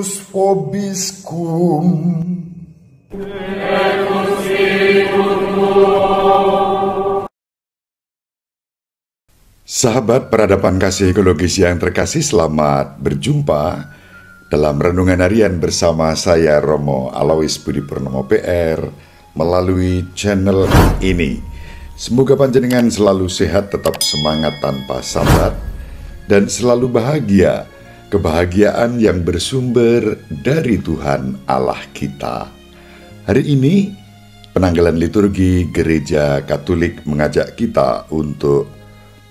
Petrus vobiscum. Sahabat peradaban kasih ekologis yang terkasih, selamat berjumpa dalam Renungan Harian bersama saya Romo Alois Budi Purnomo PR melalui channel ini. Semoga panjenengan selalu sehat, tetap semangat tanpa sambat, dan selalu bahagia, kebahagiaan yang bersumber dari Tuhan Allah kita. Hari ini penanggalan liturgi Gereja Katolik mengajak kita untuk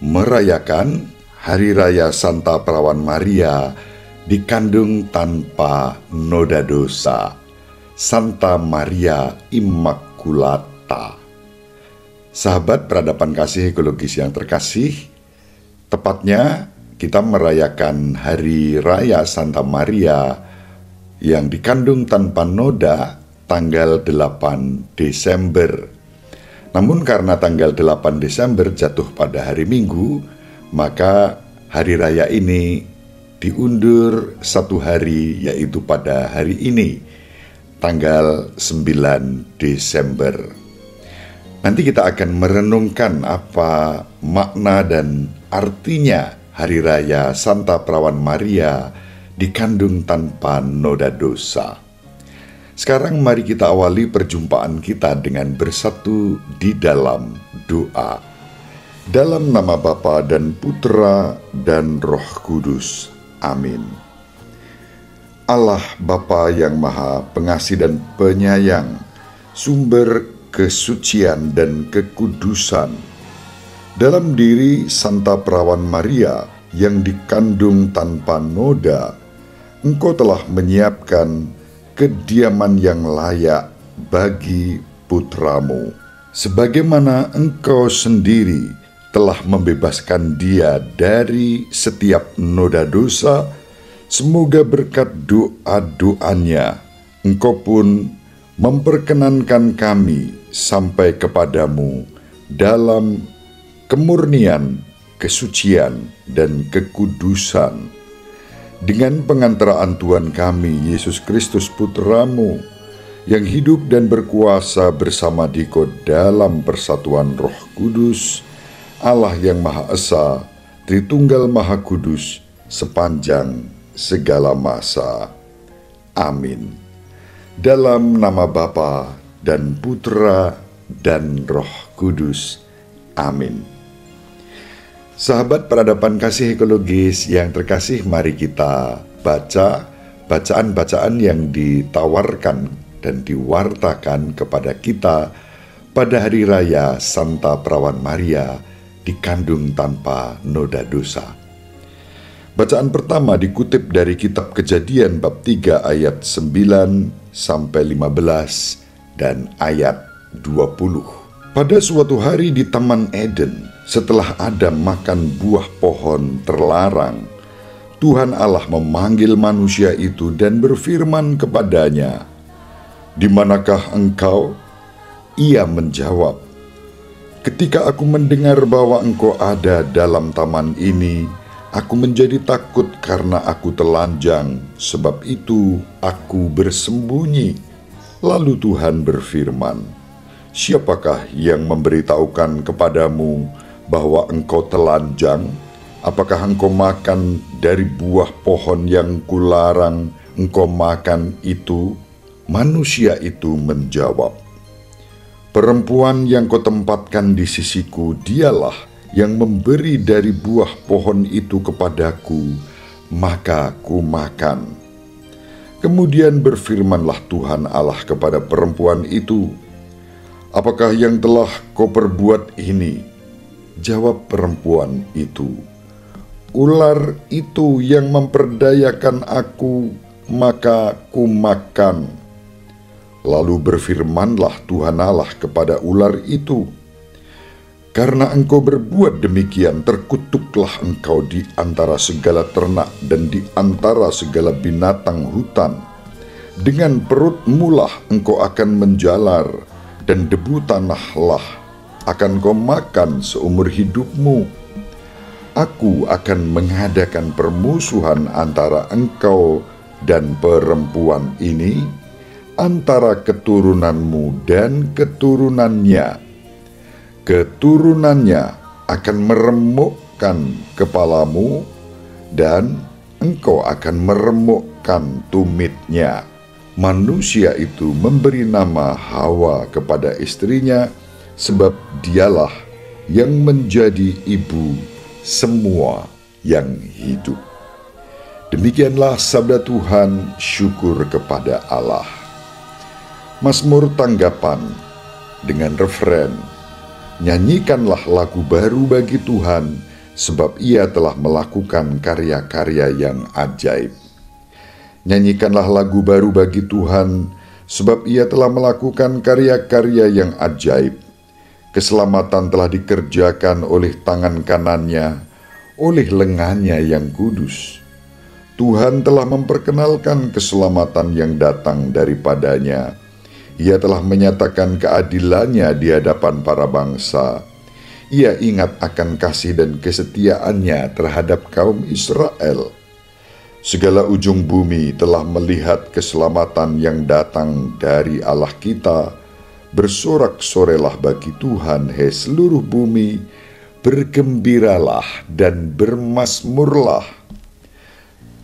merayakan Hari Raya Santa Perawan Maria dikandung tanpa noda dosa, Santa Maria Immaculata. Sahabat peradaban kasih ekologis yang terkasih, tepatnya kita merayakan Hari Raya Santa Maria yang dikandung tanpa noda tanggal 8 Desember. Namun karena tanggal 8 Desember jatuh pada hari Minggu, maka hari raya ini diundur satu hari, yaitu pada hari ini, tanggal 9 Desember. Nanti kita akan merenungkan apa makna dan artinya Hari Raya Santa Perawan Maria dikandung tanpa noda dosa. Sekarang mari kita awali perjumpaan kita dengan bersatu di dalam doa. Dalam nama Bapa dan Putra dan Roh Kudus. Amin. Allah Bapa yang Maha Pengasih dan Penyayang, sumber kesucian dan kekudusan, dalam diri Santa Perawan Maria yang dikandung tanpa noda, Engkau telah menyiapkan kediaman yang layak bagi putramu, sebagaimana Engkau sendiri telah membebaskan dia dari setiap noda dosa. Semoga berkat doa-doanya Engkau pun memperkenankan kami sampai kepadamu dalam kemurnian, kesucian, dan kekudusan, dengan pengantaraan Tuhan kami Yesus Kristus Putramu, yang hidup dan berkuasa bersama Dikau dalam persatuan Roh Kudus, Allah yang Maha Esa, Tritunggal Maha Kudus, sepanjang segala masa. Amin. Dalam nama Bapa dan Putra dan Roh Kudus. Amin. Sahabat peradaban kasih ekologis yang terkasih, mari kita baca bacaan-bacaan yang ditawarkan dan diwartakan kepada kita pada Hari Raya Santa Perawan Maria dikandung tanpa noda dosa. Bacaan pertama dikutip dari kitab Kejadian bab 3 ayat 9 sampai 15 dan ayat 20. Pada suatu hari di Taman Eden, setelah Adam makan buah pohon terlarang, Tuhan Allah memanggil manusia itu dan berfirman kepadanya, "Di manakah engkau?" Ia menjawab, "Ketika aku mendengar bahwa engkau ada dalam taman ini, aku menjadi takut karena aku telanjang, sebab itu aku bersembunyi." Lalu Tuhan berfirman, "Siapakah yang memberitahukan kepadamu bahwa engkau telanjang? Apakah engkau makan dari buah pohon yang kularang engkau makan itu?" Manusia itu menjawab, "Perempuan yang kau tempatkan di sisiku, dialah yang memberi dari buah pohon itu kepadaku, maka ku makan." Kemudian berfirmanlah Tuhan Allah kepada perempuan itu, "Apakah yang telah kau perbuat ini?" Jawab perempuan itu, "Ular itu yang memperdayakan aku, maka ku makan." Lalu berfirmanlah Tuhan Allah kepada ular itu, "Karena engkau berbuat demikian, terkutuklah engkau di antara segala ternak dan di antara segala binatang hutan. Dengan perutmulah engkau akan menjalar, dan debu tanahlah akan kau makan seumur hidupmu. Aku akan mengadakan permusuhan antara engkau dan perempuan ini antara keturunanmu dan keturunannya. Keturunannya akan meremukkan kepalamu dan engkau akan meremukkan tumitnya. Manusia itu memberi nama Hawa kepada istrinya, sebab dialah yang menjadi ibu semua yang hidup. Demikianlah sabda Tuhan, syukur kepada Allah. Mazmur tanggapan dengan referen, nyanyikanlah lagu baru bagi Tuhan, sebab Ia telah melakukan karya-karya yang ajaib. Nyanyikanlah lagu baru bagi Tuhan, sebab Ia telah melakukan karya-karya yang ajaib. Keselamatan telah dikerjakan oleh tangan kanannya, oleh lengannya yang kudus. Tuhan telah memperkenalkan keselamatan yang datang daripadanya. Ia telah menyatakan keadilannya di hadapan para bangsa. Ia ingat akan kasih dan kesetiaannya terhadap kaum Israel. Segala ujung bumi telah melihat keselamatan yang datang dari Allah kita. Bersorak-sorelah bagi Tuhan, hai seluruh bumi, bergembiralah dan bermazmurlah.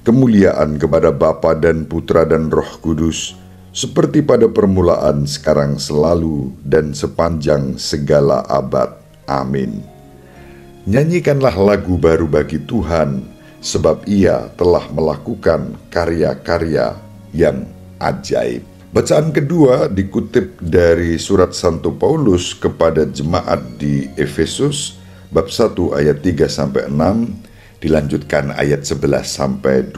Kemuliaan kepada Bapa dan Putra dan Roh Kudus, seperti pada permulaan, sekarang, selalu, dan sepanjang segala abad. Amin. Nyanyikanlah lagu baru bagi Tuhan, sebab Ia telah melakukan karya-karya yang ajaib. Bacaan kedua dikutip dari surat Santo Paulus kepada jemaat di Efesus, bab 1 ayat 3-6, dilanjutkan ayat 11-12.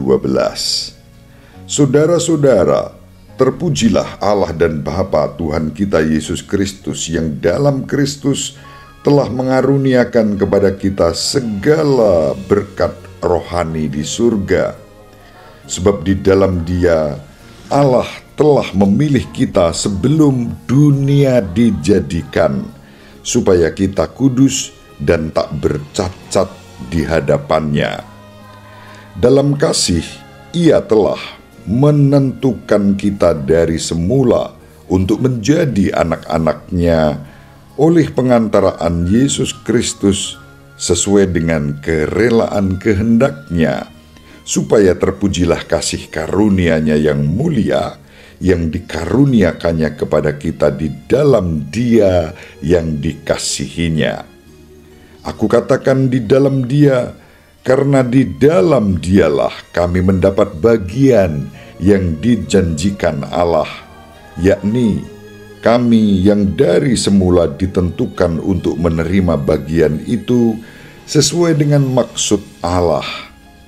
Saudara-saudara, terpujilah Allah dan Bapa Tuhan kita Yesus Kristus, yang dalam Kristus telah mengaruniakan kepada kita segala berkat rohani di surga. Sebab di dalam Dia Allah telah memilih kita sebelum dunia dijadikan, supaya kita kudus dan tak bercacat di hadapannya. Dalam kasih, Ia telah menentukan kita dari semula untuk menjadi anak-anak-Nya oleh pengantaraan Yesus Kristus, sesuai dengan kerelaan kehendak-Nya, supaya terpujilah kasih karunia-Nya yang mulia, yang dikaruniakannya kepada kita di dalam Dia yang dikasihinya. Aku katakan di dalam Dia, karena di dalam Dialah kami mendapat bagian yang dijanjikan Allah, yakni kami yang dari semula ditentukan untuk menerima bagian itu sesuai dengan maksud Allah,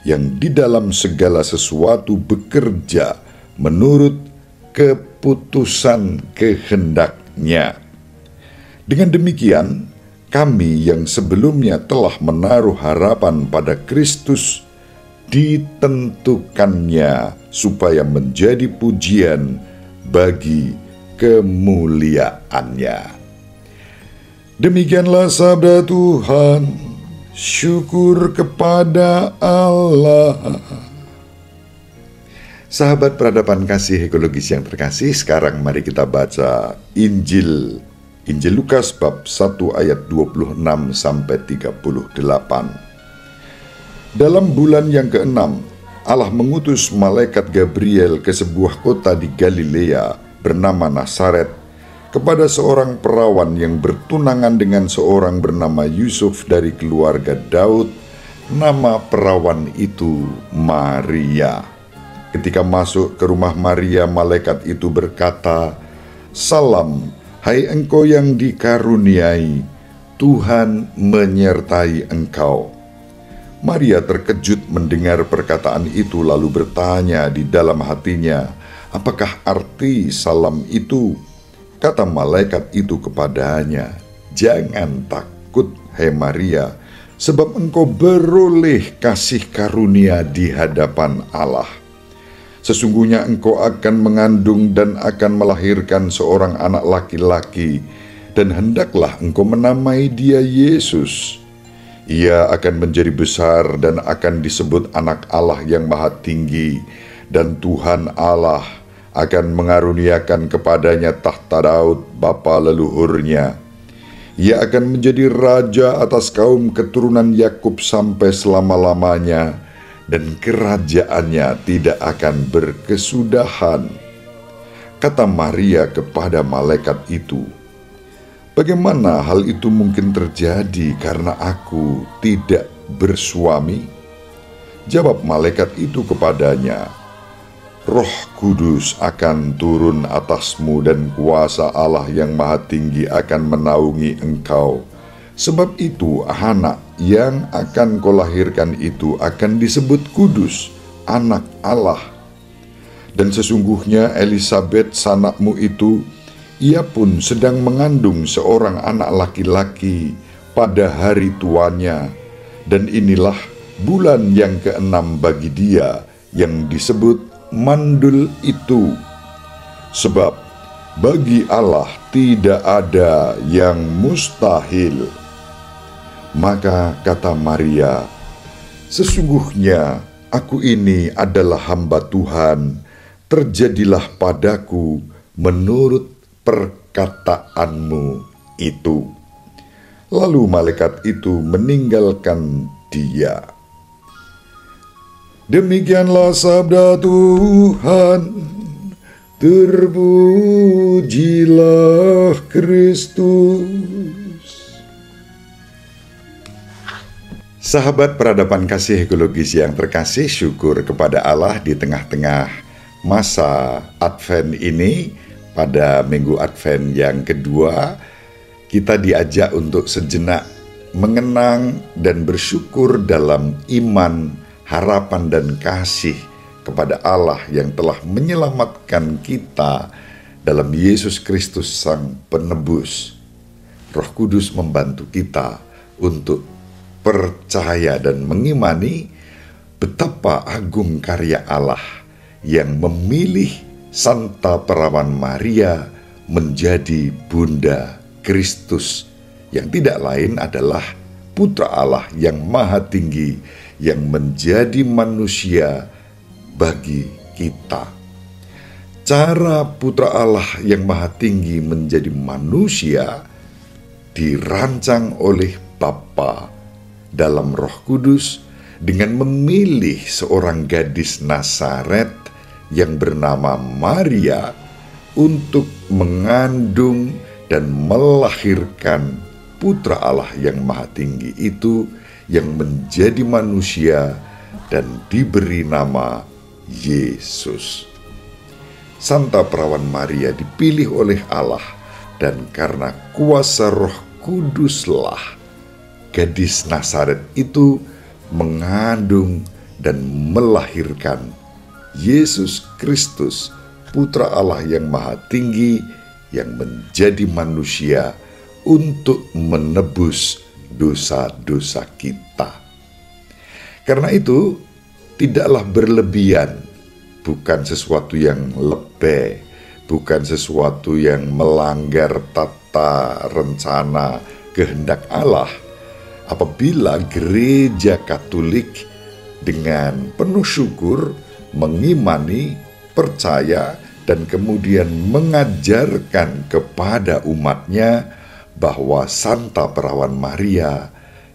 yang di dalam segala sesuatu bekerja menurut keputusan kehendak-Nya. Dengan demikian, kami yang sebelumnya telah menaruh harapan pada Kristus, ditentukannya supaya menjadi pujian bagi kemuliaannya. Demikianlah sabda Tuhan, syukur kepada Allah. Sahabat peradaban kasih ekologis yang terkasih, sekarang mari kita baca Injil Lukas bab 1 ayat 26-38. Dalam bulan yang ke-6, Allah mengutus malaikat Gabriel ke sebuah kota di Galilea bernama Nazaret, kepada seorang perawan yang bertunangan dengan seorang bernama Yusuf dari keluarga Daud. Nama perawan itu Maria. Ketika masuk ke rumah Maria, malaikat itu berkata, "Salam, hai engkau yang dikaruniai, Tuhan menyertai engkau." Maria terkejut mendengar perkataan itu, lalu bertanya di dalam hatinya, "Apakah arti salam itu?" Kata malaikat itu kepadanya, "Jangan takut, hai Maria, sebab engkau beroleh kasih karunia di hadapan Allah. Sesungguhnya engkau akan mengandung dan akan melahirkan seorang anak laki-laki, dan hendaklah engkau menamai dia Yesus. Ia akan menjadi besar dan akan disebut Anak Allah yang Maha Tinggi, dan Tuhan Allah akan mengaruniakan kepadanya tahta Daud bapa leluhurnya. Ia akan menjadi raja atas kaum keturunan Yakub sampai selama-lamanya, dan kerajaannya tidak akan berkesudahan. Kata Maria kepada malaikat itu, "Bagaimana hal itu mungkin terjadi karena aku tidak bersuami?" Jawab malaikat itu kepadanya, "Roh Kudus akan turun atasmu dan kuasa Allah yang Maha Tinggi akan menaungi engkau. Sebab itu anak yang akan kau lahirkan itu akan disebut kudus, anak Allah. Dan sesungguhnya Elisabet sanakmu itu, ia pun sedang mengandung seorang anak laki-laki pada hari tuanya. Dan inilah bulan yang ke-6 bagi dia yang disebut mandul itu. Sebab bagi Allah tidak ada yang mustahil." Maka kata Maria, "Sesungguhnya aku ini adalah hamba Tuhan, terjadilah padaku menurut perkataanmu itu." Lalu malaikat itu meninggalkan dia. Demikianlah sabda Tuhan. Terpujilah Kristus. Sahabat peradaban kasih ekologis yang terkasih, syukur kepada Allah di tengah-tengah masa Advent ini. Pada minggu Advent yang kedua, kita diajak untuk sejenak mengenang dan bersyukur dalam iman, harapan dan kasih kepada Allah yang telah menyelamatkan kita dalam Yesus Kristus Sang Penebus. Roh Kudus membantu kita untuk percaya dan mengimani betapa agung karya Allah yang memilih Santa Perawan Maria menjadi Bunda Kristus, yang tidak lain adalah Putra Allah yang Maha Tinggi yang menjadi manusia bagi kita. Cara Putra Allah yang Maha Tinggi menjadi manusia dirancang oleh Bapa dalam Roh Kudus dengan memilih seorang gadis Nazaret yang bernama Maria untuk mengandung dan melahirkan Putra Allah yang Maha Tinggi itu, yang menjadi manusia dan diberi nama Yesus. Santa Perawan Maria dipilih oleh Allah, dan karena kuasa Roh Kuduslah gadis Nazaret itu mengandung dan melahirkan Yesus Kristus, Putra Allah yang Maha Tinggi, yang menjadi manusia untuk menebus dosa-dosa kita. Karena itu, tidaklah berlebihan, bukan sesuatu yang lebay, bukan sesuatu yang melanggar tata rencana kehendak Allah, apabila Gereja Katolik dengan penuh syukur mengimani, percaya, dan kemudian mengajarkan kepada umatnya bahwa Santa Perawan Maria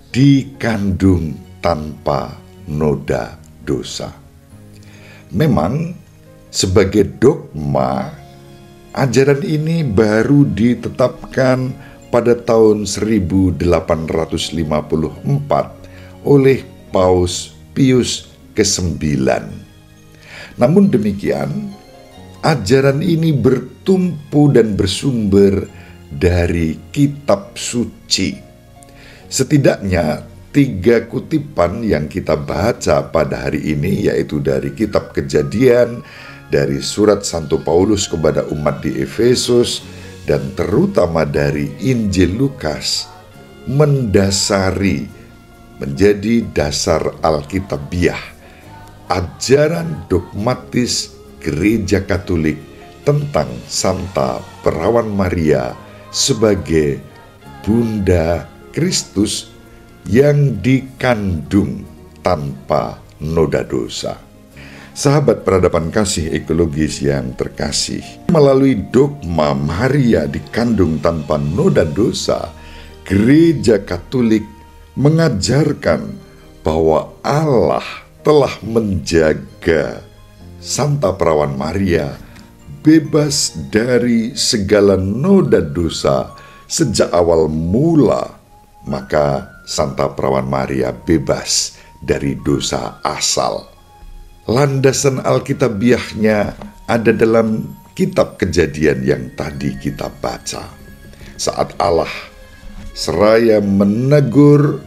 dikandung tanpa noda dosa. Memang sebagai dogma, ajaran ini baru ditetapkan pada tahun 1854 oleh Paus Pius ke-9. Namun demikian, ajaran ini bertumpu dan bersumber dari kitab suci. Setidaknya 3 kutipan yang kita baca pada hari ini, yaitu dari kitab Kejadian, dari surat Santo Paulus kepada umat di Efesus, dan terutama dari Injil Lukas, mendasari, menjadi dasar Alkitabiah, ajaran dogmatis Gereja Katolik tentang Santa Perawan Maria sebagai Bunda Kristus yang dikandung tanpa noda dosa. Sahabat peradaban kasih ekologis yang terkasih, melalui dogma Maria dikandung tanpa noda dosa, Gereja Katolik mengajarkan bahwa Allah telah menjaga Santa Perawan Maria bebas dari segala noda dosa sejak awal mula. Maka Santa Perawan Maria bebas dari dosa asal. Landasan alkitabiahnya ada dalam kitab Kejadian yang tadi kita baca. Saat Allah seraya menegur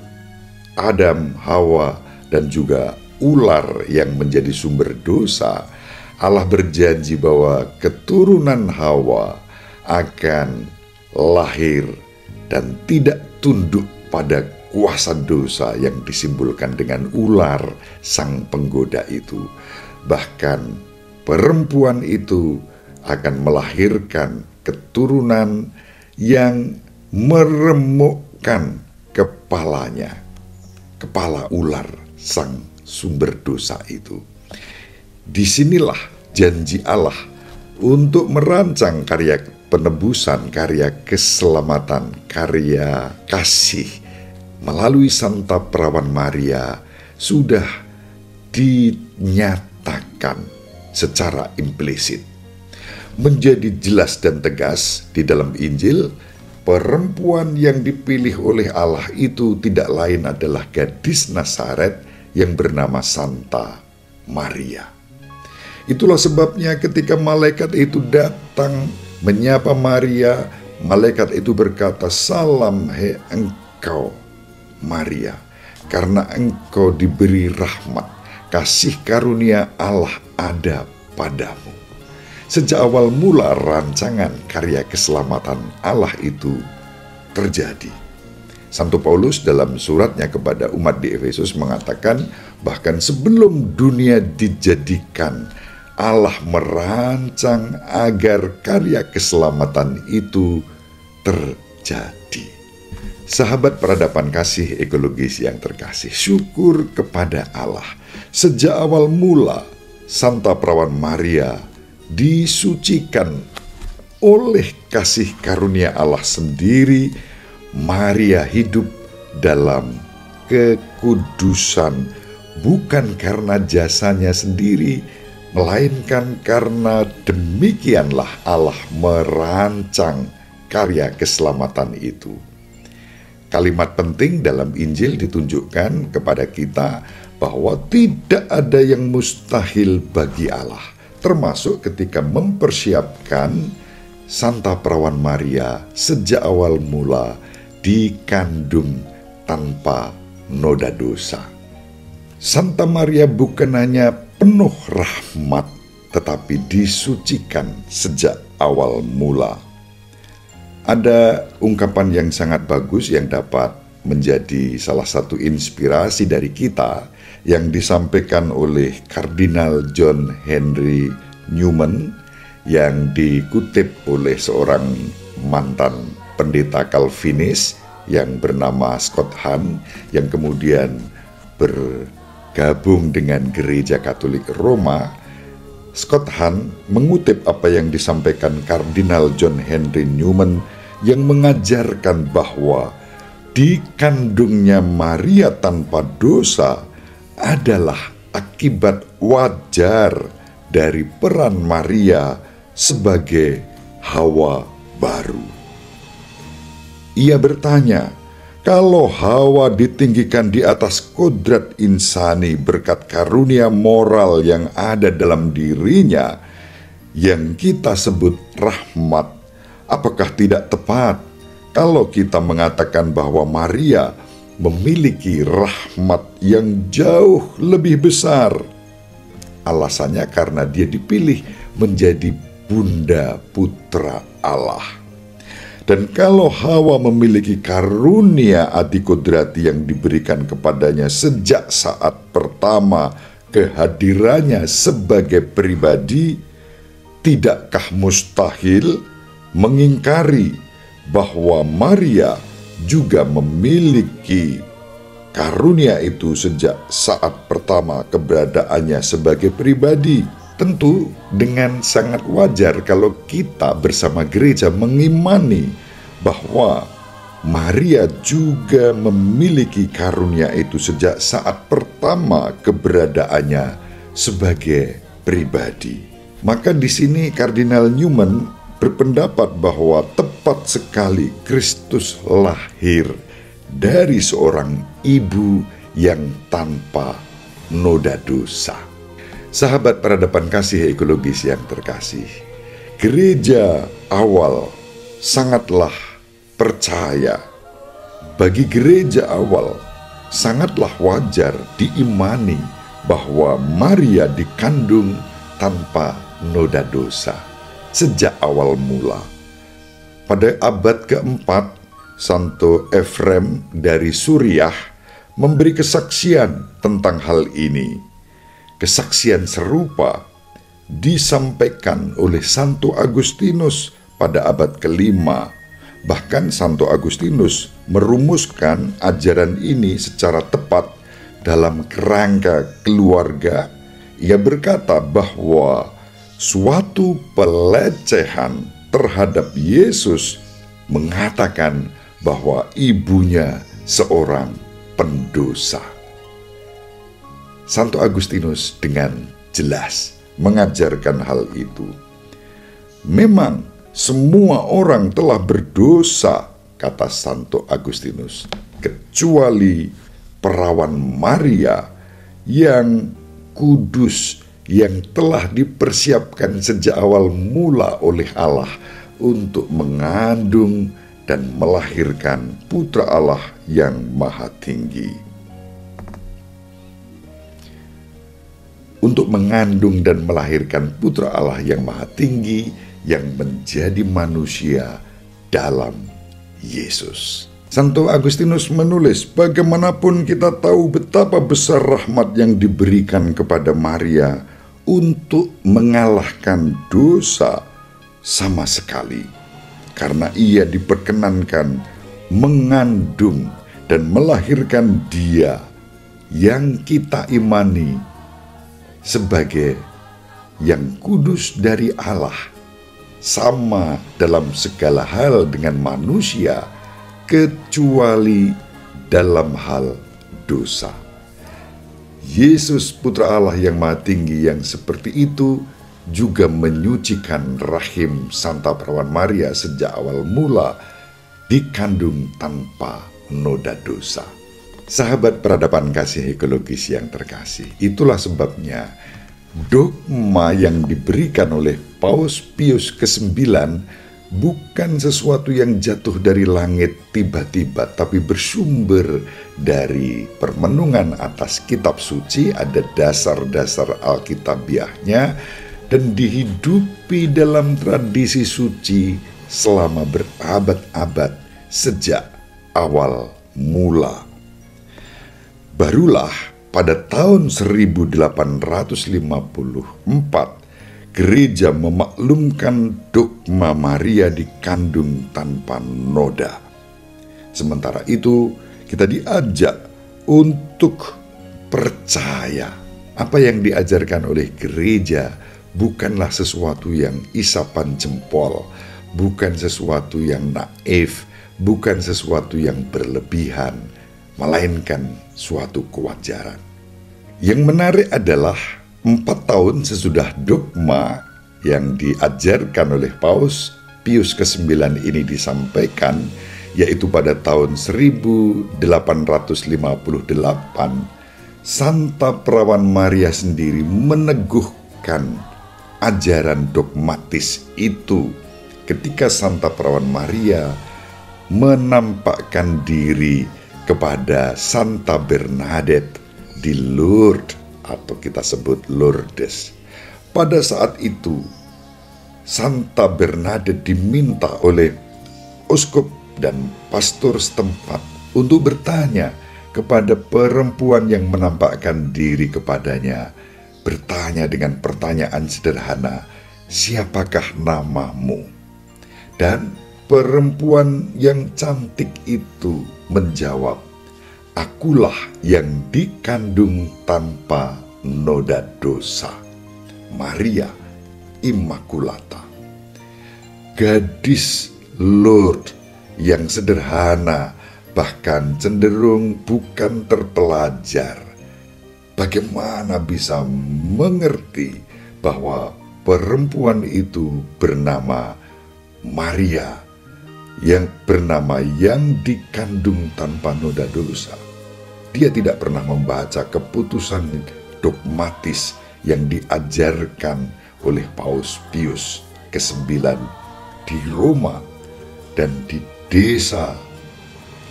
Adam, Hawa, dan juga ular yang menjadi sumber dosa, Allah berjanji bahwa keturunan Hawa akan lahir dan tidak tunduk pada kuasa dosa yang disimbolkan dengan ular sang penggoda itu. Bahkan perempuan itu akan melahirkan keturunan yang meremukkan kepalanya, kepala ular sang sumber dosa itu. Disinilah janji Allah untuk merancang karya penebusan, karya keselamatan, karya kasih melalui Santa Perawan Maria sudah dinyatakan secara implisit. Menjadi jelas dan tegas di dalam Injil, perempuan yang dipilih oleh Allah itu tidak lain adalah gadis Nazaret yang bernama Santa Maria. Itulah sebabnya ketika malaikat itu datang menyapa Maria, malaikat itu berkata, "Salam, hai engkau Maria, karena engkau diberi rahmat, kasih karunia Allah ada padamu." Sejak awal mula rancangan karya keselamatan Allah itu terjadi. Santo Paulus dalam suratnya kepada umat di Efesus mengatakan, bahkan sebelum dunia dijadikan, Allah merancang agar karya keselamatan itu terjadi. Sahabat peradaban kasih ekologis yang terkasih, syukur kepada Allah. Sejak awal mula, Santa Perawan Maria disucikan oleh kasih karunia Allah sendiri. Maria hidup dalam kekudusan, bukan karena jasanya sendiri, melainkan karena demikianlah Allah merancang karya keselamatan itu. Kalimat penting dalam Injil ditunjukkan kepada kita bahwa tidak ada yang mustahil bagi Allah, termasuk ketika mempersiapkan Santa Perawan Maria sejak awal mula dikandung tanpa noda dosa. Santa Maria bukan hanya penuh rahmat, tetapi disucikan sejak awal mula. Ada ungkapan yang sangat bagus yang dapat menjadi salah satu inspirasi dari kita yang disampaikan oleh Kardinal John Henry Newman yang dikutip oleh seorang mantan pendeta Calvinis yang bernama Scott Hahn yang kemudian bergabung dengan Gereja Katolik Roma. Scott Hahn mengutip apa yang disampaikan Kardinal John Henry Newman yang mengajarkan bahwa dikandungnya Maria tanpa dosa adalah akibat wajar dari peran Maria sebagai Hawa baru. Ia bertanya, kalau Hawa ditinggikan di atas kodrat insani berkat karunia moral yang ada dalam dirinya, yang kita sebut rahmat, apakah tidak tepat kalau kita mengatakan bahwa Maria memiliki rahmat yang jauh lebih besar? Alasannya karena dia dipilih menjadi bunda putra Allah. Dan kalau Hawa memiliki karunia adikodrati yang diberikan kepadanya sejak saat pertama kehadirannya sebagai pribadi, tidakkah mustahil mengingkari bahwa Maria juga memiliki karunia itu sejak saat pertama keberadaannya sebagai pribadi. Tentu dengan sangat wajar kalau kita bersama gereja mengimani bahwa Maria juga memiliki karunia itu sejak saat pertama keberadaannya sebagai pribadi. Maka di sini Kardinal Newman berpendapat bahwa tepat sekali Kristus lahir dari seorang ibu yang tanpa noda dosa. Sahabat peradaban kasih ekologis yang terkasih, gereja awal sangatlah percaya. Bagi gereja awal sangatlah wajar diimani bahwa Maria dikandung tanpa noda dosa sejak awal mula. Pada abad keempat, Santo Efrem dari Suriah memberi kesaksian tentang hal ini. Kesaksian serupa disampaikan oleh Santo Agustinus pada abad kelima. Bahkan Santo Agustinus merumuskan ajaran ini secara tepat dalam kerangka keluarga. Ia berkata bahwa suatu pelecehan terhadap Yesus mengatakan bahwa ibunya seorang pendosa. Santo Agustinus dengan jelas mengajarkan hal itu. Memang semua orang telah berdosa, kata Santo Agustinus, kecuali perawan Maria yang kudus, yang telah dipersiapkan sejak awal mula oleh Allah untuk mengandung dan melahirkan Putra Allah yang Maha Tinggi. Untuk mengandung dan melahirkan Putra Allah yang Maha Tinggi yang menjadi manusia dalam Yesus. Santo Agustinus menulis, bagaimanapun kita tahu betapa besar rahmat yang diberikan kepada Maria untuk mengalahkan dosa sama sekali, karena ia diperkenankan mengandung dan melahirkan Dia yang kita imani sebagai yang kudus dari Allah, sama dalam segala hal dengan manusia, kecuali dalam hal dosa. Yesus Putra Allah yang Maha Tinggi yang seperti itu juga menyucikan rahim Santa Perawan Maria sejak awal mula, dikandung tanpa noda dosa. Sahabat peradaban kasih ekologis yang terkasih, itulah sebabnya dogma yang diberikan oleh Paus Pius ke-9 bukan sesuatu yang jatuh dari langit tiba-tiba, tapi bersumber dari permenungan atas kitab suci, ada dasar-dasar alkitabiahnya, dan dihidupi dalam tradisi suci selama berabad-abad sejak awal mula. Barulah pada tahun 1854 gereja memaklumkan dogma Maria dikandung tanpa noda. Sementara itu kita diajak untuk percaya apa yang diajarkan oleh gereja bukanlah sesuatu yang isapan jempol, bukan sesuatu yang naif, bukan sesuatu yang berlebihan, melainkan suatu kewajaran. Yang menarik adalah 4 tahun sesudah dogma yang diajarkan oleh Paus Pius ke-9 ini disampaikan, yaitu pada tahun 1858, Santa Perawan Maria sendiri meneguhkan ajaran dogmatis itu ketika Santa Perawan Maria menampakkan diri kepada Santa Bernadette di Lourdes, atau kita sebut Lourdes. Pada saat itu Santa Bernadette diminta oleh uskup dan pastor setempat untuk bertanya kepada perempuan yang menampakkan diri kepadanya, bertanya dengan pertanyaan sederhana, "Siapakah namamu?" Dan perempuan yang cantik itu menjawab, akulah yang dikandung tanpa noda dosa. Maria Immaculata, gadis Lourdes yang sederhana, bahkan cenderung bukan terpelajar. Bagaimana bisa mengerti bahwa perempuan itu bernama Maria, yang dikandung tanpa noda dosa? Dia tidak pernah membaca keputusan dogmatis yang diajarkan oleh Paus Pius ke-9 di Roma, dan di desa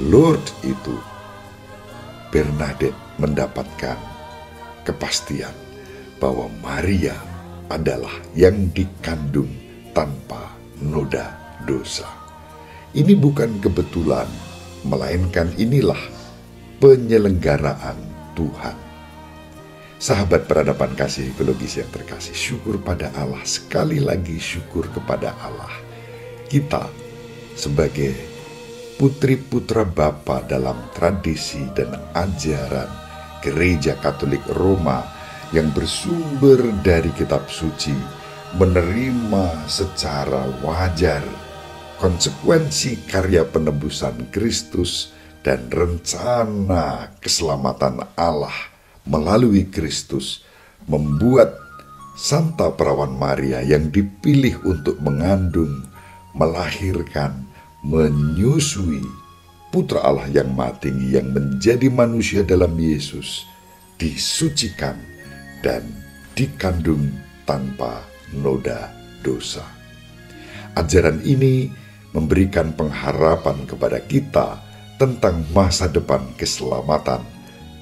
Lourdes itu Bernadette mendapatkan kepastian bahwa Maria adalah yang dikandung tanpa noda dosa. Ini bukan kebetulan, melainkan inilah penyelenggaraan Tuhan. Sahabat peradaban kasih ekologis yang terkasih, syukur pada Allah, sekali lagi syukur kepada Allah. Kita sebagai putri-putra Bapa dalam tradisi dan ajaran Gereja Katolik Roma yang bersumber dari kitab suci, menerima secara wajar konsekuensi karya penebusan Kristus dan rencana keselamatan Allah melalui Kristus, membuat Santa Perawan Maria yang dipilih untuk mengandung, melahirkan, menyusui Putra Allah yang Maha Tinggi yang menjadi manusia dalam Yesus, disucikan dan dikandung tanpa noda dosa. Ajaran ini memberikan pengharapan kepada kita tentang masa depan keselamatan,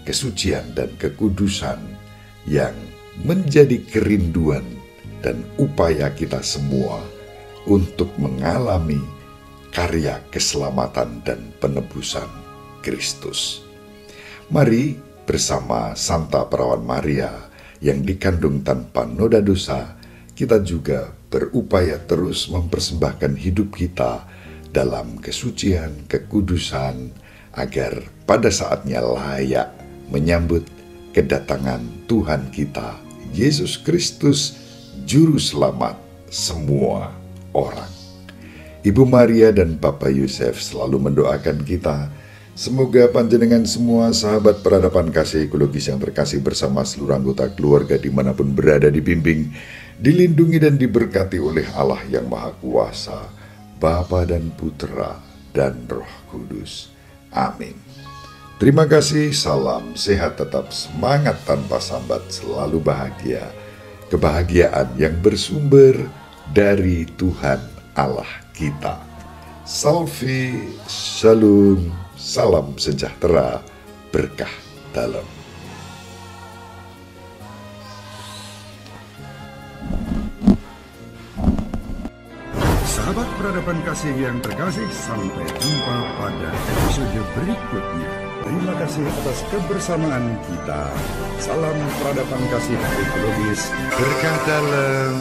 kesucian dan kekudusan yang menjadi kerinduan dan upaya kita semua untuk mengalami karya keselamatan dan penebusan Kristus. Mari bersama Santa Perawan Maria yang dikandung tanpa noda dosa, kita juga berupaya terus mempersembahkan hidup kita dalam kesucian, kekudusan, agar pada saatnya layak menyambut kedatangan Tuhan kita, Yesus Kristus, Juru Selamat semua orang. Ibu Maria dan Bapak Yusuf selalu mendoakan kita. Semoga panjenengan semua sahabat peradaban kasih ekologis yang terkasih bersama seluruh anggota keluarga dimanapun berada dibimbing, dilindungi dan diberkati oleh Allah yang Maha Kuasa, Bapa dan Putra dan Roh Kudus. Amin. Terima kasih, salam sehat, tetap semangat tanpa sambat, selalu bahagia. Kebahagiaan yang bersumber dari Tuhan Allah kita. Salve, shalom, salam sejahtera, berkah dalam. Sahabat peradaban kasih yang terkasih, sampai jumpa pada episode berikutnya. Terima kasih atas kebersamaan kita. Salam peradaban kasih ekologis, berkah dalam.